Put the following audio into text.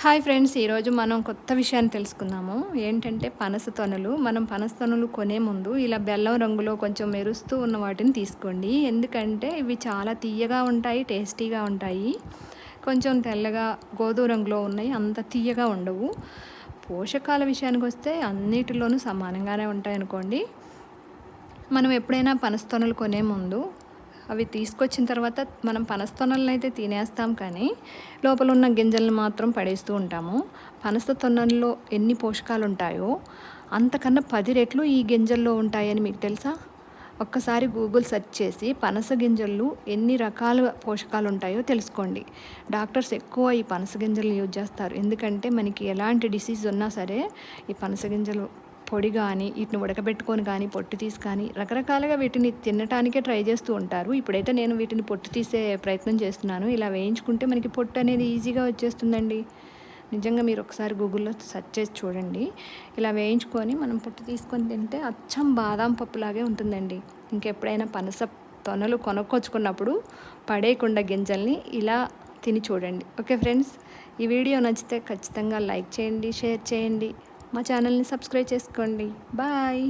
Hi friends, ఈరోజు మనం కొత్త విషయాన్ని తెలుసుకుందాము. ఏంటంటే పనస తొనలు. మనం పనస తొనలు కొనే ముందు ఇలా బెల్లం రంగులో కొంచెం మెరుస్తూ ఉన్న వాటిని తీసుకోండి. ఎందుకంటే ఇవి చాలా తీయగా ఉంటాయి, టేస్టీగా ఉంటాయి. కొంచెం తెల్లగా గోధుమ రంగులో ఉన్నాయి, అంత తీయగా ఉండవు. పోషకాల విషయానికి వస్తే అన్నిటిలోనూ సమానంగానే ఉంటాయి అనుకోండి. మనం ఎప్పుడైనా పనస తొనలు కొనే ముందు అవి తీసుకొచ్చిన తర్వాత మనం పనస తొనలను అయితే తినేస్తాం, కానీ లోపల ఉన్న గింజలను మాత్రం పడేస్తూ ఉంటాము. పనస తొనల్లో ఎన్ని పోషకాలు ఉంటాయో అంతకన్నా 10 రెట్లు ఈ గింజల్లో ఉంటాయని మీకు తెలుసా? ఒక్కసారి గూగుల్ సెర్చ్ చేసి పనస గింజల్లో ఎన్ని రకాల పోషకాలు ఉంటాయో తెలుసుకోండి. డాక్టర్స్ ఎక్కువ ఈ పనస గింజలు యూజ్ చేస్తారు, ఎందుకంటే మనకి ఎలాంటి డిసీజ్ ఉన్నా సరే ఈ పనస గింజలు పొడి కానీ, వీటిని ఉడకబెట్టుకొని కానీ, పొట్టు తీసి కానీ రకరకాలుగా వీటిని తినటానికే ట్రై చేస్తూ ఉంటారు. ఇప్పుడైతే నేను వీటిని పొట్టు తీసే ప్రయత్నం చేస్తున్నాను. ఇలా వేయించుకుంటే మనకి పొట్టు అనేది ఈజీగా వచ్చేస్తుందండి. నిజంగా మీరు ఒకసారి గూగుల్లో సెర్చ్ చేసి చూడండి. ఇలా వేయించుకొని మనం పొట్టు తీసుకొని తింటే అచ్చం బాదాం పప్పులాగే ఉంటుందండి. ఇంకెప్పుడైనా పనస తొనలు కొనుక్కొచ్చుకున్నప్పుడు పడేయకుండా గింజల్ని ఇలా తిని చూడండి. ఓకే ఫ్రెండ్స్, ఈ వీడియో నచ్చితే ఖచ్చితంగా లైక్ చేయండి, షేర్ చేయండి, మా ఛానల్ని సబ్స్క్రైబ్ చేసుకోండి. బాయ్.